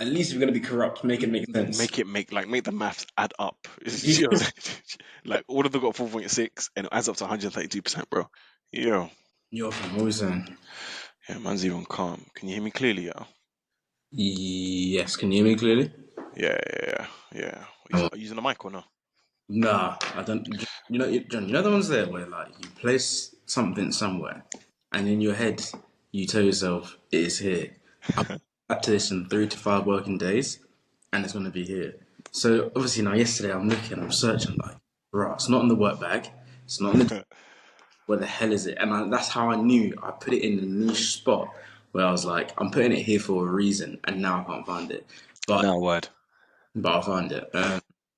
At least if you're gonna be corrupt, make it make sense. Make the maths add up. Yeah, You know what I'm saying? Like all of them got 4.6 and it adds up to 132%, bro. Yo, yo, fam, what was saying? yeah, man's even calm. Can you hear me clearly, yo? Yes, can you hear me clearly? Yeah. Oh, Are you using the mic or no? nah, I don't. You know, John. You know the ones there where like you place something somewhere, and in your head you tell yourself it is here. I'll be back to this in 3 to 5 working days, and it's gonna be here. So obviously now, yesterday I'm looking, I'm searching like, right, it's not in the work bag, it's not in the. Where the hell is it? And that's how I knew I put it in a niche spot where I was like, I'm putting it here for a reason, and now I can't find it. But No word. I'll find it.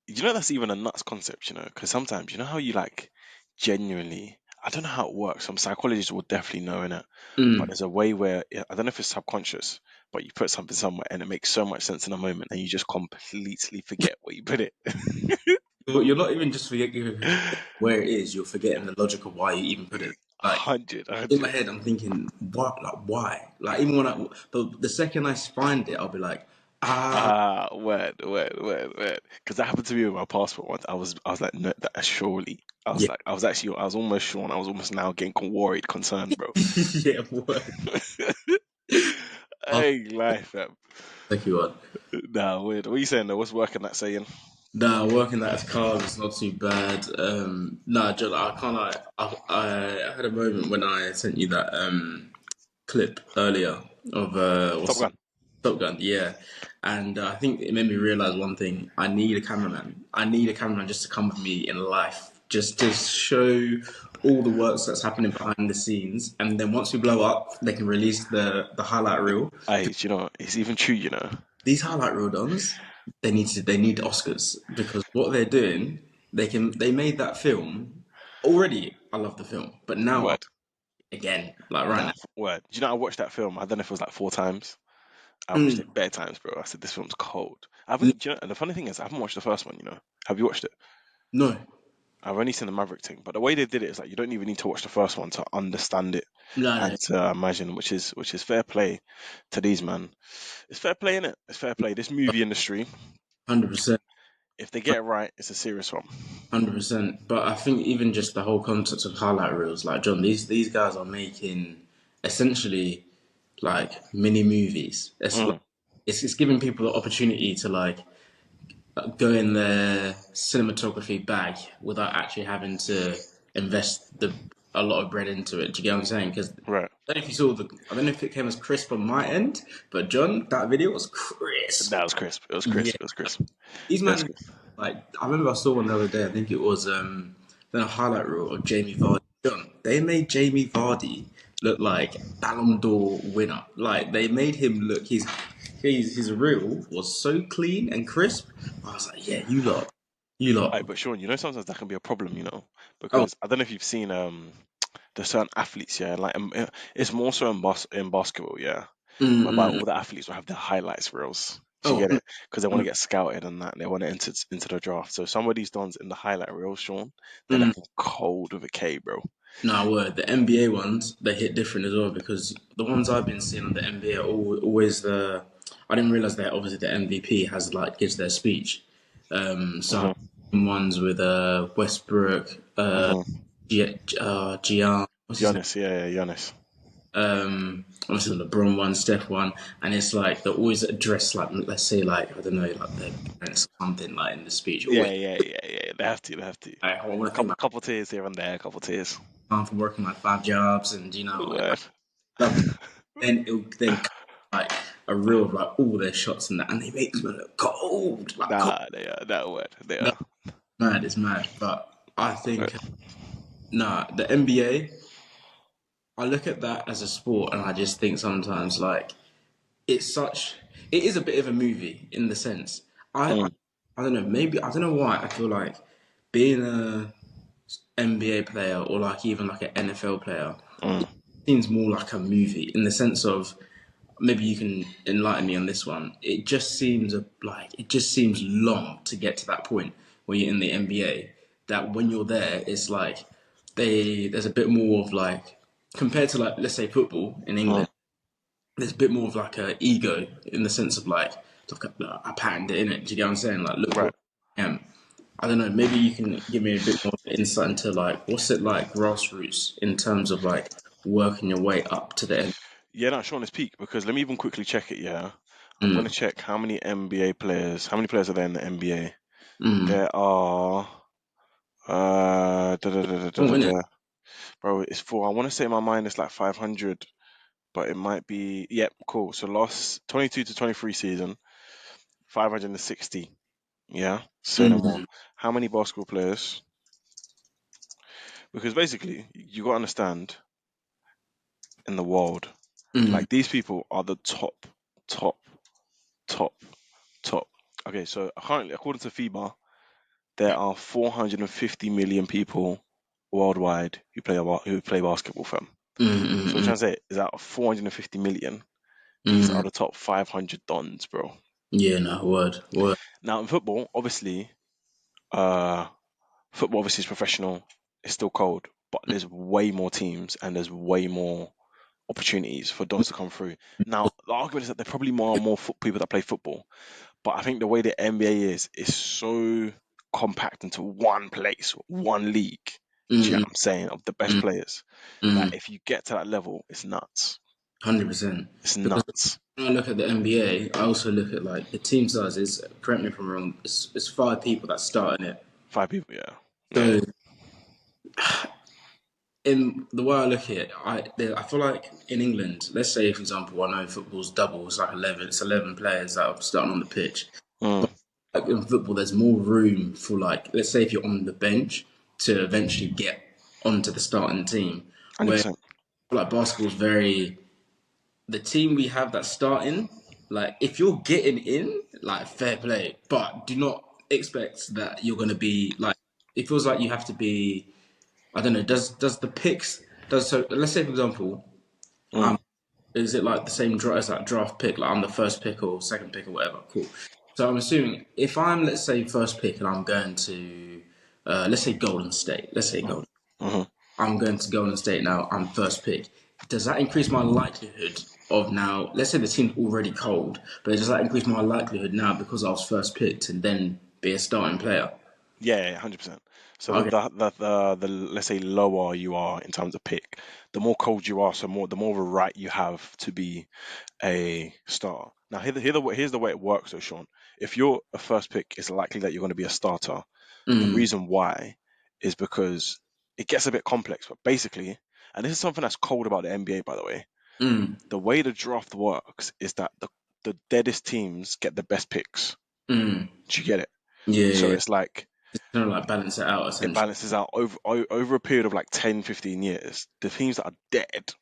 You know that's even a nuts concept, you know, because sometimes you know how you like genuinely. I don't know how it works. Some psychologists will definitely know in it, but Mm, there's a way where I don't know if it's subconscious, but you put something somewhere and it makes so much sense in a moment, and you just completely forget where you put it. you're not even just forgetting where it is. You're forgetting the logic of why you even put it. Like Hundred, in my hundred. head, I'm thinking, what? Like why? Like even when the second I find it, I'll be like, ah, Word. Because that happened to me with my passport once. I was like, no, that surely. yeah, I was almost sure, and I was almost now getting worried, concerned, bro. yeah, what? I'll Hey, life, fam. take you on. Nah, weird. What are you saying though? What's working that saying? Nah, working that as cars is not too bad. Nah, John, I can't. I had a moment when I sent you that clip earlier of Top what's it? Gun. Top Gun, yeah. And I think it made me realize one thing. I need a cameraman. I need a cameraman just to come with me in life, just to show all the works that's happening behind the scenes. And then once we blow up, they can release the highlight reel. Hey, you know, it's even true, you know. These highlight reel dons, they need Oscars because what they're doing, they made that film already. I love the film, but now Word. again, like right Nah, now. word. Do you know I watched that film? I don't know if it was like 4 times. I watched Mm, it bare times, bro. I said this film's cold. I haven't. Do you know, and the funny thing is, I haven't watched the first one. You know, have you watched it? no, I've only seen the Maverick thing, but the way they did it is like you don't even need to watch the first one to understand it no, and to imagine, which is fair play to these man. It's fair play in it. It's fair play. This movie industry, 100%. if they get it right, it's a serious one. 100%. But I think even just the whole concept of highlight reels, like John, these guys are making essentially like mini movies. Mm. It's giving people the opportunity to like go in their cinematography bag without actually having to invest a lot of bread into it. Do you get what I'm saying? Because Right. I don't know if you saw I don't know if it came as crisp on my end, but John, that video was crisp. That was crisp. It was Yeah, crisp. It was crisp. these It was man, crisp. like I remember I saw one the other day. I think it was then a highlight reel of Jamie Vardy. John, they made Jamie Vardy look like Ballon d'Or winner. Like they made him look his reel was so clean and crisp. I was like, yeah, you Right, lot. but Sean, you know sometimes that can be a problem, you know, Oh, because I don't know if you've seen there's certain athletes, yeah, like it's more so in basketball, yeah, whereby mm, all the athletes will have their highlights reels. Do you oh, get it? Because they want to 100, get scouted and that, and they want to enter into the draft. So some of these dons in the highlight reels, Sean, they're mm. looking cold with a K, bro. No, word. The NBA ones they hit different as well because the ones I've been seeing on the NBA are always the. I didn't realize that obviously the MVP has like gives their speech. So Hmm. ones with Westbrook, Hmm. Gian, what's his name? Giannis, yeah, Giannis. Obviously the LeBron one, Steph one, and it's like they always address like let's say like I don't know like their parents or something like in the speech. Always Yeah. They have to, they have to. like, I want to thank my Couple tears here and there, a couple tears. mom for working like 5 jobs and Word. loved. Then it'll then come, like a reel of like all their shots and that, and they make them look cold, like cold. Nah, they are. That word. They No, are. mad, it's mad. But I Right. think nah, the NBA. I look at that as a sport, and I just think sometimes like it's such. It is a bit of a movie in the sense. Mm. I don't know. Maybe I don't know why. I feel like being a NBA player or like even like an NFL player Mm. seems more like a movie in the sense of maybe you can enlighten me on this one. It just seems long to get to that point where you're in the NBA. That when you're there, it's like there's a bit more of like compared to like let's say football in Mm. England. There's a bit more of like a ego in the sense of like I patterned it in it. Do you get what I'm saying? Like, look Right. what I am. I don't know. Maybe you can give me a bit more insight into like what's it like grassroots in terms of like working your way up to the end. Yeah, no, Sean is peak because let me even quickly check it. Yeah, I'm gonna Mm, check how many NBA players. How many players are there in the NBA? mm. There are. Da, da, da, da, da, Oh, da, innit? da. Bro, it's four. I want to say in my mind it's like 500, but it might be. Yep, cool. So last 22 to 23 season, 560. Yeah, say no more. Mm, How many basketball players? Because basically, you got to understand in the world, mm, like these people are the top, top, top. Okay, so currently, according to FIBA, there are 450 million people worldwide who play basketball for them. mm, So what I'm mm, trying to say is out of 450 million, these mm. are the top 500 dons, bro. Yeah, no, word, word. Now in football, uh, football obviously is professional. It's still cold, but there's way more teams and there's way more opportunities for dons to come through. Now the argument is that there are probably more people that play football, but I think the way the NBA is so compact into one place, one league. Do you Mm, get what I'm saying? Of the best mm, players, that mm. if you get to that level, it's nuts. 100%. It's Because nuts. when I look at the NBA, I also look at like the team sizes. Correct me if I'm wrong. It's five people that start in it. Five people, yeah, yeah. So in the way I look at it, I feel like in England, let's say for example, I know football's double. It's like 11. It's 11 players that are starting on the pitch. Mm, Like in football, there's more room for like let's say if you're on the bench to eventually get onto the starting team. Where 100%. like basketball's very the team we have that's starting, like if you're getting in, like fair play, but do not expect that you're gonna be like. It feels like you have to be. I don't know. Does the picks does so? Let's say for example, Mm, is it like the same draft as that draft pick? Like I'm the first pick or second pick or whatever. Cool. So I'm assuming if I'm let's say first pick and I'm going to let's say Golden State. Let's say mm, Golden. mm-hmm. I'm going to Golden State now. I'm first pick. Does that increase my likelihood of now? Let's say the team's already cold, but does that increase my likelihood now because I was first picked and then be a starting player? Yeah, 100%. So Okay. the let's say lower you are in terms of pick, the more cold you are, so the more of a right you have to be a starter. Now here's the way it works, though, Sean. If you're a first pick, it's likely that you're going to be a starter. The Mm, reason why is because it gets a bit complex, but basically, and this is something that's cold about the NBA, by the way. mm, The way the draft works is that the deadest teams get the best picks. mm. Do you get it? Yeah, So yeah. it's like It's kind of like balance it out it essentially. balances out over a period of like 10, 15 years. The teams that are dead,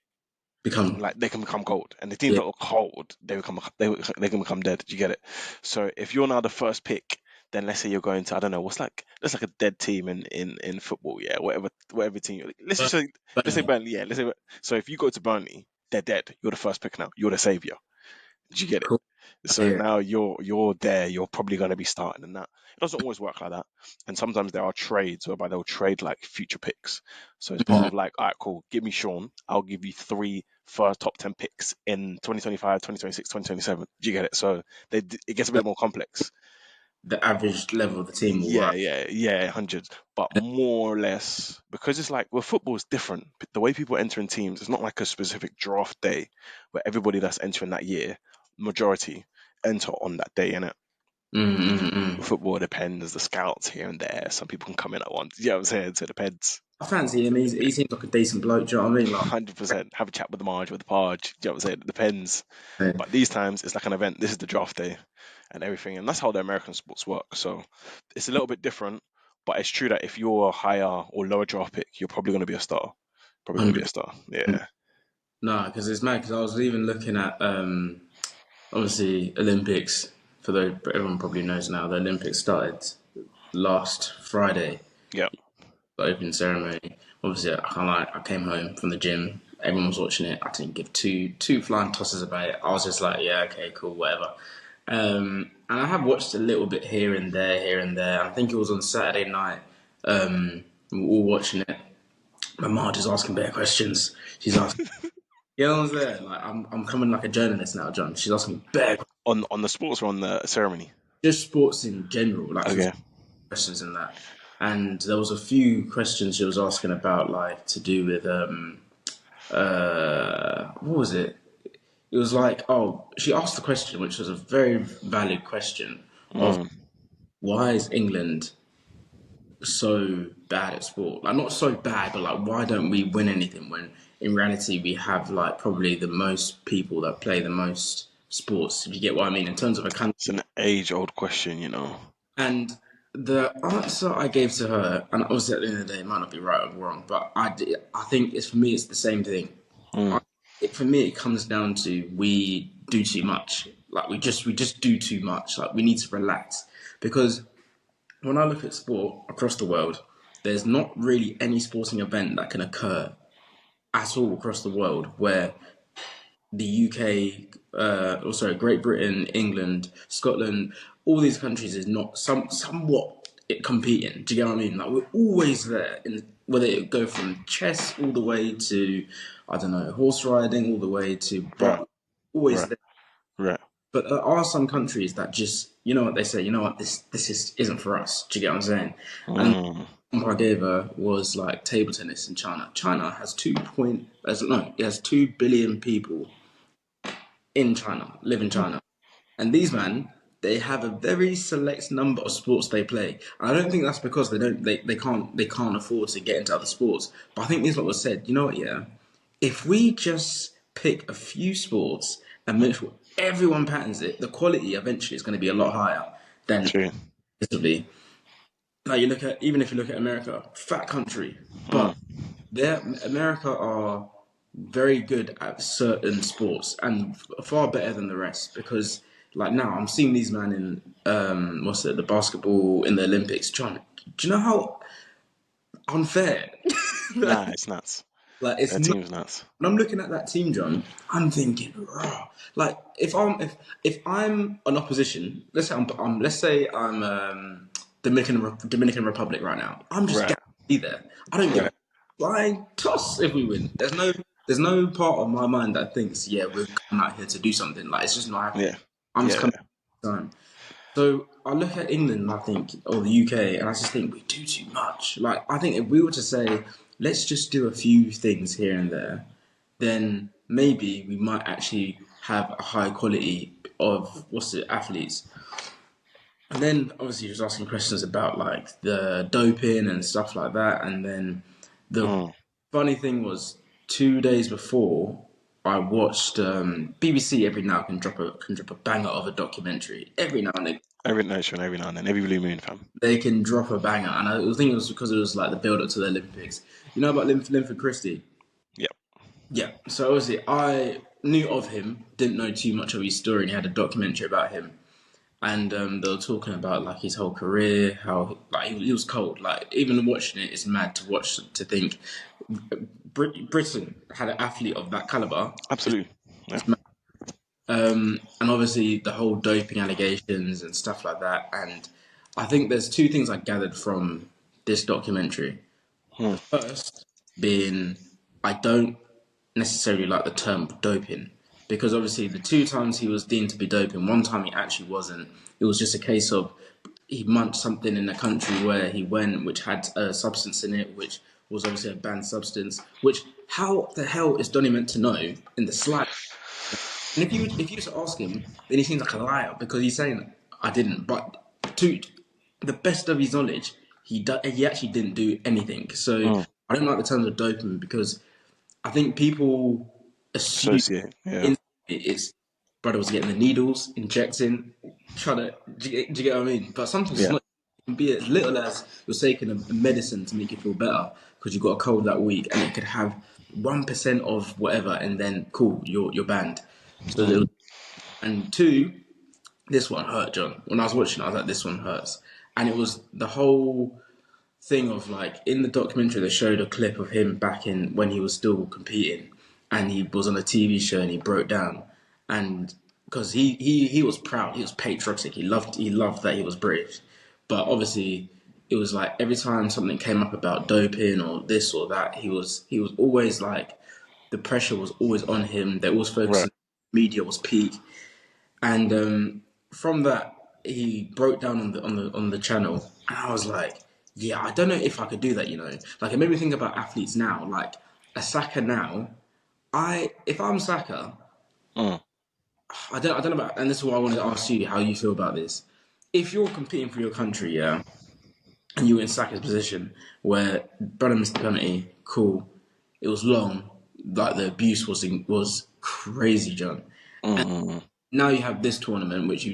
Become like they can become cold, and the teams yeah. that are cold, they can become dead. Do you get it? So if you're now the first pick, then let's say you're going to, I don't know, what's like that's like a dead team in football, yeah, whatever team. Let's just say Burnley. Burnley, yeah. So if you go to Burnley, they're dead. You're the first pick now. You're the savior. Do you get it? Cool. I So hear it. now you're there. You're probably going to be starting in that. It doesn't always work like that, and sometimes there are trades whereby they'll trade like future picks. So it's part Mm. of like, all right, cool. Give me Sean. I'll give you three first top 10 picks in 2025, 2026, 2027. Do you get it? So it gets a So bit more complex. the average level of the team will Yeah, rise. yeah, hundreds, but more or less because it's like well, football is different. The way people enter in teams, it's not like a specific draft day where everybody that's entering that year, majority, enter on that day, innit? Mm, mm, mm. Football depends. The scouts here and there. Some people can come in at once. You know what I'm saying? So it depends. I fancy him. He seems like a decent bloke. Do you know what I mean? Like, 100%. Have a chat with the Marge, with the Parge. You know what I'm saying? It depends. yeah. But these times, it's like an event. This is the draft day and everything. And that's how the American sports work. So it's a little bit different. But it's true that if you're a higher or lower draft pick, you're probably going to be a star. Probably going to be a 100%. star. Yeah. No, because it's mad. Because I was even looking at obviously Olympics. For the everyone probably knows now, the Olympics started last Friday. Yeah. The opening ceremony. Obviously, I came home from the gym. Everyone was watching it. I didn't give two flying tosses about it. I was just like, yeah, okay, cool, whatever. And I have watched a little bit here and there, here and there. I think it was on Saturday night. We were all watching it. My mom just asking better questions. She's asking. You know what I'm saying? Like I'm coming like a journalist now, John. She's asking me bare On the sports or on the ceremony? just sports in general. Like she was Okay. questions in that, and there was a few questions she was asking about like to do with what was it? It was like, oh, she asked the question, which was a very valid question of Mm, why is England so bad at sport? Like, not so bad, but like, why don't we win anything when in reality we have like probably the most people that play the most sports, if you get what I mean, in terms of a country. it's an age-old question, you know. And the answer I gave to her, and obviously at the end of the day, it might not be right or wrong, but I think it's for me, it's the same thing. Mm, For me, it comes down to we do too much. Like we just do too much. Like we need to relax because when I look at sport across the world, there's not really any sporting event that can occur at all across the world where the UK, or sorry, Great Britain, England, Scotland, all these countries is not somewhat competing. Do you get what I mean? Like we're always there, in whether it go from chess all the way to, I don't know, horse riding all the way to right, boxing, always right, there. right. But there are some countries that just, you know what they say, you know what, this is isn't for us. Do you get what I'm saying? And Mm, the example I gave her was like table tennis in China. China has it has 2 billion people in China, live in mm, China. And these men, they have a very select number of sports they play. And I don't think that's because they can't afford to get into other sports. But I think this is what was said. You know what, yeah? If we just pick a few sports and make sure everyone patterns it, the quality eventually is going to be a lot higher than true. visibly. Like you look at even if you look at America, fat country, but Mm, America are very good at certain sports and far better than the rest because like now I'm seeing these men in what's it the basketball in the Olympics. John, do you know how unfair? nah, it's nuts. Like it's Their not. team's nuts. When I'm looking at that team, John, I'm thinking, raw. Like if I'm an opposition, let's say I'm Dominican Republic right now. I'm just Right, going to be there. I don't give a right. flying toss if we win. There's no part of my mind that thinks, yeah, we're coming out here to do something. Like it's just not happening. Yeah, I'm just yeah. coming time. So I look at England, and I think, or the UK, and I just think we do too much. Like I think if we were to say, let's just do a few things here and there, then maybe we might actually have a high quality of athletes. And then obviously he was asking questions about like the doping and stuff like that. And then the Mm. funny thing was 2 days before I watched BBC every now can drop a banger of a documentary. Every now and then Every nation, every now and then, every blue moon, fam. they can drop a banger. And I think it was because it was like the build up to the Olympics. You know about Linford Christie? Yep. Yeah, so obviously I knew of him, didn't know too much of his story, and he had a documentary about him. And they were talking about like his whole career, how like he was cold. Like even watching it, it's mad to watch to think Britain had an athlete of that caliber. Absolutely. Yeah. And obviously the whole doping allegations and stuff like that. And I think there's two things I gathered from this documentary. Hmm. First, being I don't necessarily like the term doping because obviously the two times he was deemed to be doping, one time he actually wasn't. It was just a case of he munched something in a country where he went, which had a substance in it, which was obviously a banned substance. Which how the hell is Donny meant to know in the slide? And if you were to ask him, then he seems like a liar because he's saying I didn't. But to the best of his knowledge, he actually didn't do anything. So Hmm. I don't like the terms of doping because I think people assume Associate. Yeah. instantly it's brother was getting the needles, injecting, trying to. Do you get what I mean? But sometimes it's Yeah. not. It can be as little as you're taking a medicine to make you feel better because you got a cold that week, and it could have 1% of whatever, and then cool, you're banned. So Hmm. and two, this one hurt, John. When I was watching, I was like, this one hurts, and it was the whole thing of like in the documentary they showed a clip of him back in when he was still competing and he was on a TV show and he broke down and because he was proud, he was patriotic, he loved that he was British, but obviously it was like every time something came up about doping or this or that he was always like the pressure was always on him. They always Right. focusing. Media was peak, and from that he broke down on the channel, and I was like, yeah, I don't know if I could do that. Like it made me think about athletes now, like a Saka now. If I'm Saka, Mm. I don't know about, and this is what I wanted to ask you, how you feel about this. If you're competing for your country, yeah, and you were in Saka's position where Brother missed the penalty, cool. It was long, like the abuse was crazy, John. Mm. Now you have this tournament which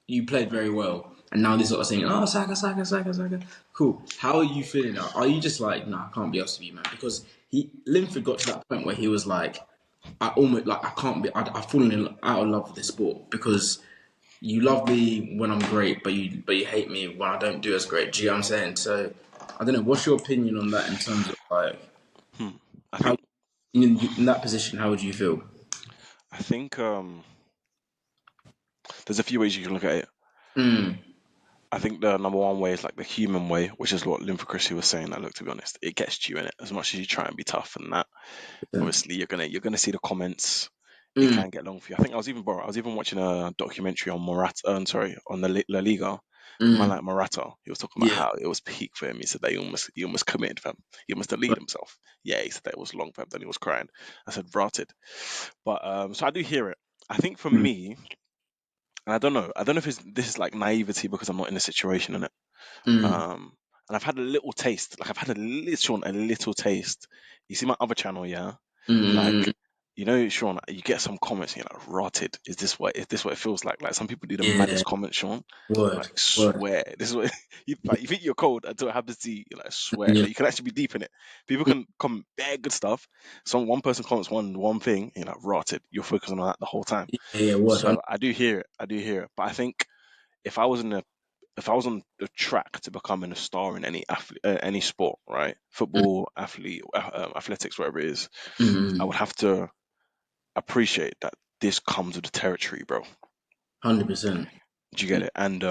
you played very well, and now they're sort of saying, "Oh, Saka, Saka, Saka, Saka." Cool. How are you feeling now? Are you just like, "Nah, I can't be honest with you, man"? Because Linford got to that point where he was like, "I almost like I can't be. I've fallen out of love with this sport because you love me when I'm great, but you hate me when I don't do as great." Do you know what I'm saying? So I don't know. What's your opinion on that in terms of like Hmm. I how think in that position? How would you feel? I think there's a few ways you can look at it. Mm, I think the number one way is like the human way, which is what Lymphocrissy was saying. That look, to be honest, it gets to you in it. As much as you try and be tough and that, obviously you're gonna see the comments. It mm, can get long for you. I think I was even watching a documentary on sorry, on the La Liga. A man mm, like Morata, he was talking about yeah. how it was peak for him. He said that he almost committed, fam. He must delete himself. Yeah, he said that it was long, fam. Then he was crying. I said, rotted. But so I do hear it. I think for Mm, me, and I don't know. I don't know if this is like naivety because I'm not in a situation in it. mm, And I've had a little taste. Like I've had a little taste. You see my other channel, yeah. mm, Like Sean, you get some comments and you're like, rotted. Is this what it feels like? Like some people do the yeah. maddest comments, Sean. Word. Like Word. swear. This is what you think you're cold until it happens to you. You're like swear. Yeah. Like you can actually be deep in it. People can comment bare good stuff. One person comments one thing, and you're like rotted. You're focusing on that the whole time. Yeah. Word. So I do hear it. I do hear it. But I think if I was in a if I was on the track to becoming a star in any sport, right? Football, athletics, whatever it is, I would have to appreciate that this comes with the territory, bro. 100%. Do you get it? And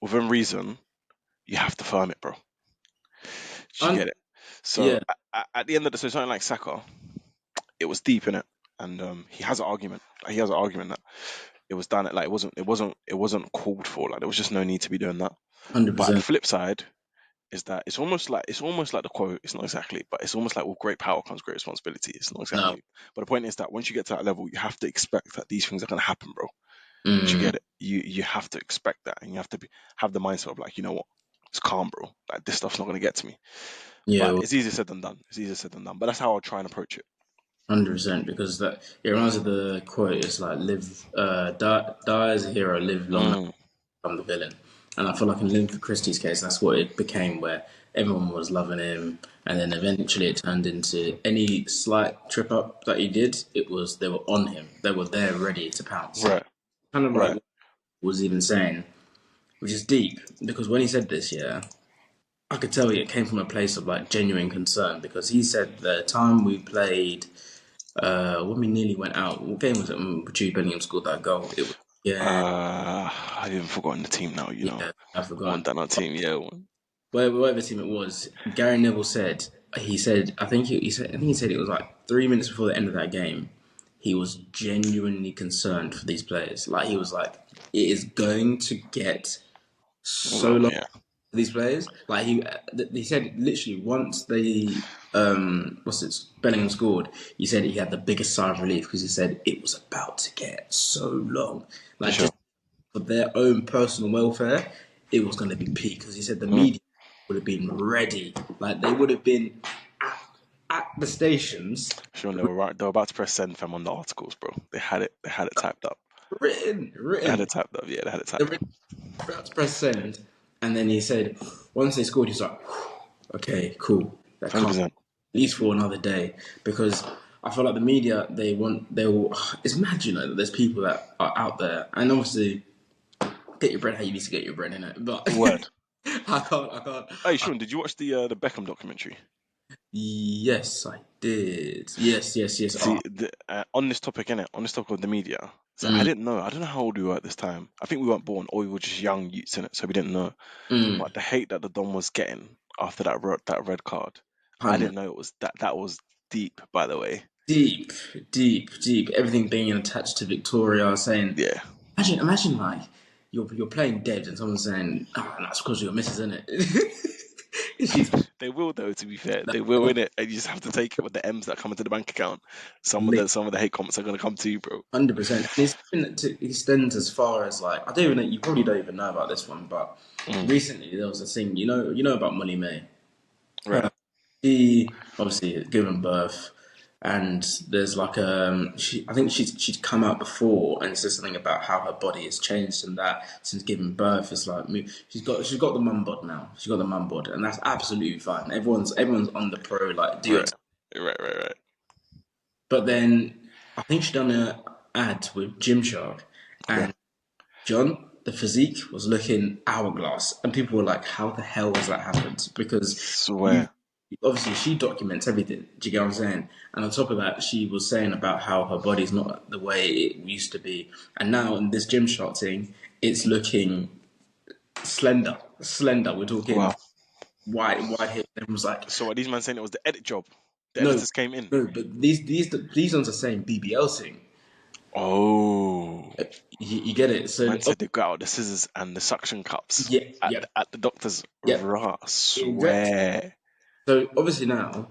within reason, you have to firm it, bro. Do you Un- get it? So yeah. at the end of the so something like Saka, it was deep in it, and he has an argument. He has an argument that it was done. Like it wasn't called for. Like there was just no need to be doing that. But at the 100%. flip side, is that it's almost like the quote. It's not exactly, but it's almost like with great power comes great responsibility. It's not No. exactly, but the point is that once you get to that level, you have to expect that these things are going to happen, bro. Do you Mm, get it? You have to expect that, and you have to have the mindset of like, you know what, it's calm, bro. Like this stuff's not going to get to me. yeah. But it's easier said than done. It's easier said than done. But that's how I'll try and approach it. 100%. Because that it reminds me of the quote. It's like die as a hero, live long enough Mm, to become the villain. And I feel like in Linford Christie's case, that's what it became, where everyone was loving him, and then eventually it turned into any slight trip up that he did. It was they were on him. They were there, ready to pounce. right, Kind of like right. what he was even saying, which is deep because when he said this, yeah, I could tell it came from a place of like genuine concern because he said the time we played, when we nearly went out, what game was it when Jude Bellingham scored that goal? It was, yeah, I've even forgotten the team now. yeah, I've One forgotten. down our team. Yeah, one. Whatever team it was, Gary Neville said, I think he said it was like 3 minutes before the end of that game, he was genuinely concerned for these players. Like he was like, it is going to get so Well, long yeah, these players. Like he said literally once they what's it Bellingham scored, he said he had the biggest sigh of relief because he said it was about to get so long. for Like just sure. for their own personal welfare, it was going to be peak because he said the Mm. media would have been ready. Like they would have been at the stations, Sure, they were right. They were about to press send fam on the articles, bro. They had it. They had it typed up. They had written. it typed up. Yeah, they had it They typed were up. about to press send, and then he said once they scored, he's like, okay, cool, that Hundred can't percent. at least for another day because I feel like the media they will. It's mad, that there's people that are out there, and obviously get your bread how you need to get your bread in it, but Word. I can't. Hey, Sean, did you watch the Beckham documentary? Yes, I did. Yes, yes, yes. See, on this topic, innit? On this topic of the media. So I Mm, didn't know. I don't know how old we were at this time. I think we weren't born, or we were just young youths in it, so we didn't know. mm, But the hate that the Don was getting after that red card, I hundred. didn't know it was that. That was deep, by the way. Deep, deep, deep. Everything being attached to Victoria, saying, Yeah. imagine like you're playing dead and someone's saying, "Oh, that's because your missus, isn't it?" She's They will though, to be fair. They will in it, and you just have to take it with the M's that come into the bank account. Some of the hate comments are gonna come to you, bro. 100%. And it's been to extend as far as like I don't even know. You probably don't even know about this one, but Mm, recently there was a thing. You know about Molly May. right. She obviously had given birth, and there's like I think she'd come out before and said something about how her body has changed and that since giving birth. It's like she's got the mum bod now. She's got the mum bod, and that's absolutely fine. Everyone's on the pro like do your. Right. Right. But then I think she done a ad with Gymshark, Okay. and John, the physique was looking hourglass, and people were like, "How the hell has that happened?" Because you Swear. obviously she documents everything. Do you get what I'm saying? And on top of that, she was saying about how her body's not the way it used to be, and now in this Gymshark thing, it's looking slender, slender. We're talking Wow. wide hips. And it was like, So are these men saying it was the edit job? The no, editors came in. no, but these ones are saying BBL thing. Oh. You get it? So Man said they got out the scissors and the suction cups yeah, at yeah, at the doctor's. yeah. Rah, Exactly. swear. So obviously now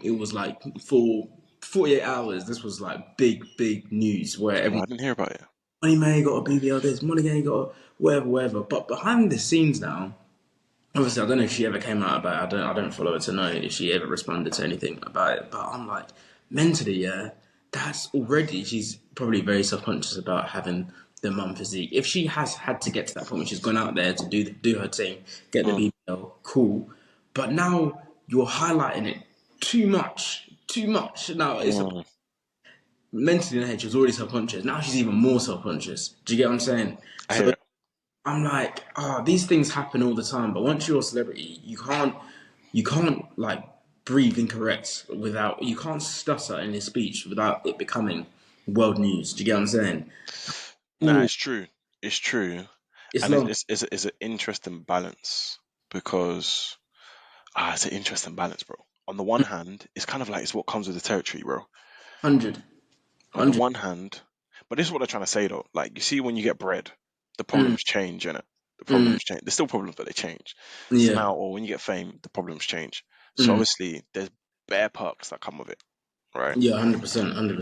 it was like for 48 hours this was like big news where Oh, everyone I didn't hear about it. Money May got a BBL this, Money May got a whatever. But behind the scenes now, obviously I don't know if she ever came out about it. I don't follow her to know if she ever responded to anything about it. But I'm like, mentally, yeah, that's already she's probably very self conscious about having the mum physique. If she has had to get to that point where she's gone out there to do her thing, get the Mm, BBL, cool. But now you're highlighting it too much. Too much. Now it's mm. mentally in her head, she was already self conscious. Now she's even more self conscious. Do you get what I'm saying? I hear So it. I'm like, these things happen all the time. But once you're a celebrity, you can't like breathe incorrect without, you can't stutter in your speech without it becoming world news. Do you get what I'm saying? Nah, Ooh, it's true. It's true, it's and long, it's an interesting balance because it's an interesting balance, bro. On the one hand, it's kind of like it's what comes with the territory, bro. 100, On the 100. one hand, but this is what they're trying to say though. Like you see, when you get bread, the Mm, problems change, innit? The mm, problems change. There's still problems, but they change. So yeah, now, or when you get fame, the problems change. So mm, obviously, there's bare perks that come with it, right? yeah, 100%,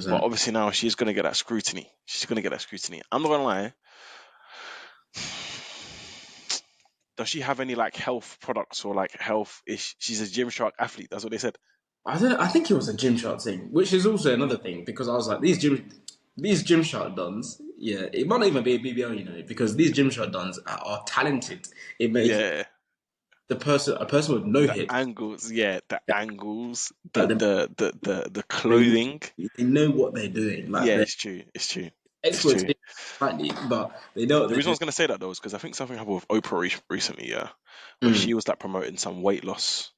But 100%. obviously now she's gonna get that scrutiny. She's gonna get that scrutiny. I'm not gonna lie. Does she have any like health products or like health ish? She's a Gymshark athlete. That's what they said. I don't. I think it was a Gymshark thing, which is also another thing because I was like, these Gymshark dons. Yeah, it might not even be a BBL, because these Gymshark dons are talented. It makes Yeah, a person with no the hip angles. Yeah, the angles. like The they clothing. they know what they're doing. Like Yeah, they're it's true. It's true. It's true. exploitation slightly, but they know what The they're reason I doing. was gonna say that though is because I think something happened with Oprah recently. Yeah, where Mm, she was like promoting some weight loss.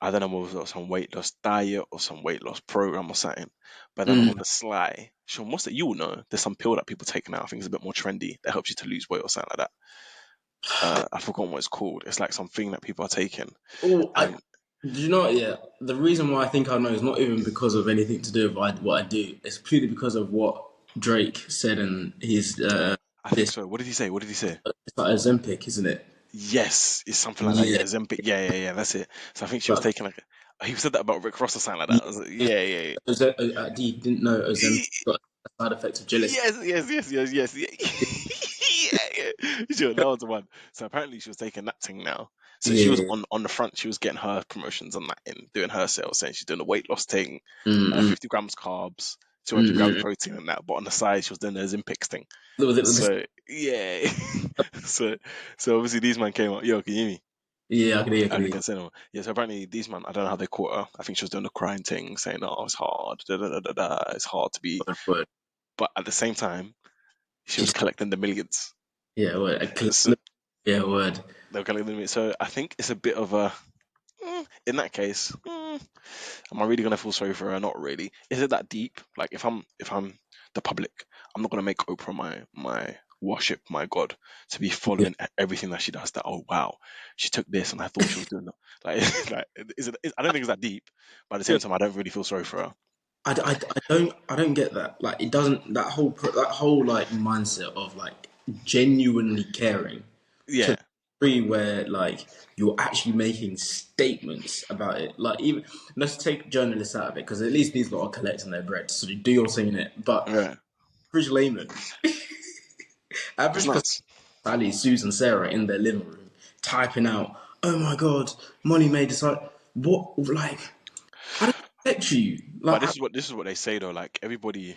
I don't know what was it, some weight loss diet or some weight loss program or something. But then mm. on the sly, Sean, what's that? You will know. There's some pill that people take now. I think it's a bit more trendy that helps you to lose weight or something like that. I've forgotten what it's called. It's like something that people are taking. Oh, And do you know what? Yeah, the reason why I think I know is not even because of anything to do with what I do. It's purely because of what Drake said in his I think this. so. What did he say? What did he say? It's like Ozempic, isn't it? Yes, it's something like that. Yeah, Yeah, Zempic. Yeah. That's it. So I think she was but taking like. He said that about Rick Ross or something like yeah, that. I was like, yeah. You didn't know Ozempic Y- got a side effect of jealousy. Yes. Yeah. Sure, that was the one. So apparently she was taking that thing now. So she was Yeah. on the front. She was getting her promotions on that and doing her sales, saying she's doing a weight loss thing, Mm, 50 grams carbs, 200 grams mm. protein, and that. But on the side, she was doing the Ozempic thing. Was this, So yeah. so so obviously these man came out. Yo, can you hear me? yeah, I can hear, I I can can hear. consider. Yeah, so apparently these man, I don't know how they caught her. I think she was doing the crying thing, saying, "Oh, it's hard. It's hard to be." Word, word. But at the same time, she was She's, collecting the millions. yeah, word. So Yeah, word. they were collecting the millions. So I think it's a bit of a. In that case, am I really gonna feel sorry for her? Not really. Is it that deep? Like if I'm the public, I'm not gonna make Oprah worship my God, to be Yeah. following everything that she does. That, oh wow, she took this and I thought she was doing that. Like, I don't think it's that deep, but at the same time, I don't really feel sorry for her. I don't get that. Like it doesn't that whole like mindset of like genuinely caring to the Yeah, degree where like you're actually making statements about it. Like even let's take journalists out of it because at least these lot are collecting their bread, so they do your thing in it. But right. average layman, It's average person, nuts. Sally, Susan, Sarah in their living room typing out, "Oh my God, Molly made this like what like." I don't expect you. But Like, this is what they say though. Like everybody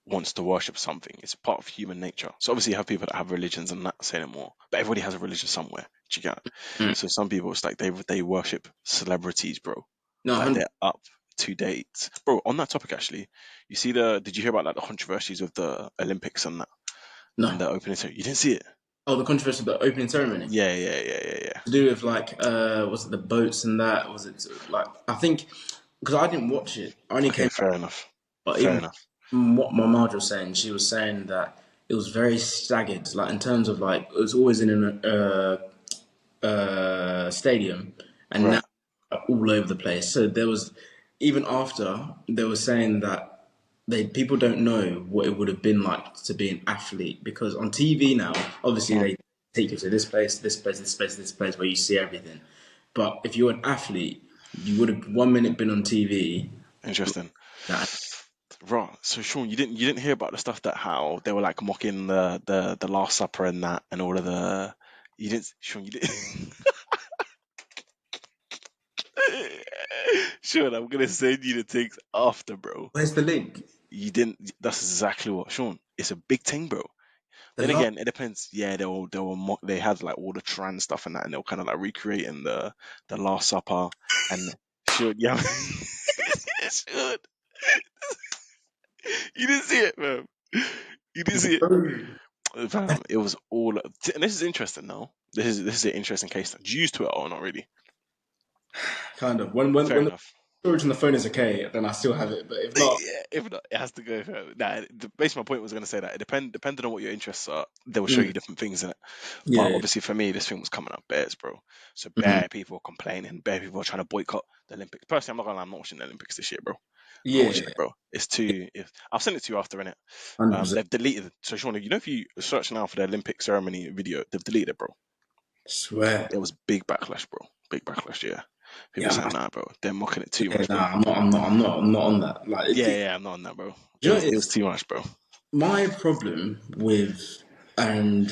wants to worship something. It's part of human nature. So obviously you have people that have religions and not say no more, but everybody has a religion somewhere. Do you get it? mm, So some people it's like they worship celebrities, bro. no, Like 100, they're up to date, bro. On that topic, actually, you see the? Did you hear about like the controversies of the Olympics and that and no. the opening ceremony? You didn't see it? Oh, the controversy of the opening ceremony Yeah. to do with like, was it the boats and that? Was it like I think because I didn't watch it, I only Okay, came back. fair enough. But Fair even enough. from what my mom was saying, she was saying that it was very staggered, like in terms of like it was always in an stadium, and now Right. all over the place. So there was even after they were saying that they people don't know what it would have been like to be an athlete because on TV now, obviously Mm, they take you to this place, this place, this place, this place where you see everything. But if you're an athlete, you would have 1 minute been on TV. interesting. That Right. So Sean, you didn't hear about the stuff that how they were like mocking the Last Supper and that and all of the you didn't Sean you didn't Sean, I'm gonna send you the things after, bro. where's the link? You didn't that's exactly what Sean. It's a big thing, bro. The Then last again, it depends. Yeah, they were they had like all the trans stuff and that, and they were kind of like recreating the Last Supper and Sean, yeah, Sean, you didn't see it, man. You didn't see it. Fam, it was all. And this is interesting now. This is an interesting case. Do you use Twitter or not really? kind of when Fair the enough. storage on the phone is okay, then I still have it. But if not, Yeah, if not, it has to go. Nah, basically, my point was going to say that depending on what your interests are, they will show mm, you different things in it. But yeah, obviously, for me, this thing was coming up bears, bro. So mhm, bare people complaining, bare people trying to boycott the Olympics. Personally, I'm not gonna lie, I'm not watching the Olympics this year, bro. I'm not yeah, watching it, bro. It's too. I'll send it to you after, innit? 100%. They've deleted it. So, Sean, you know, if you search now for the Olympic ceremony video, they've deleted it, bro. Swear. There was big backlash, bro. Big backlash, yeah. People Yeah, saying, nah, bro. They're mocking it too okay, much, bro. nah, I'm not on that. Like, Yeah, I'm not on that, bro. you know, It was it's too much, bro. my problem with, and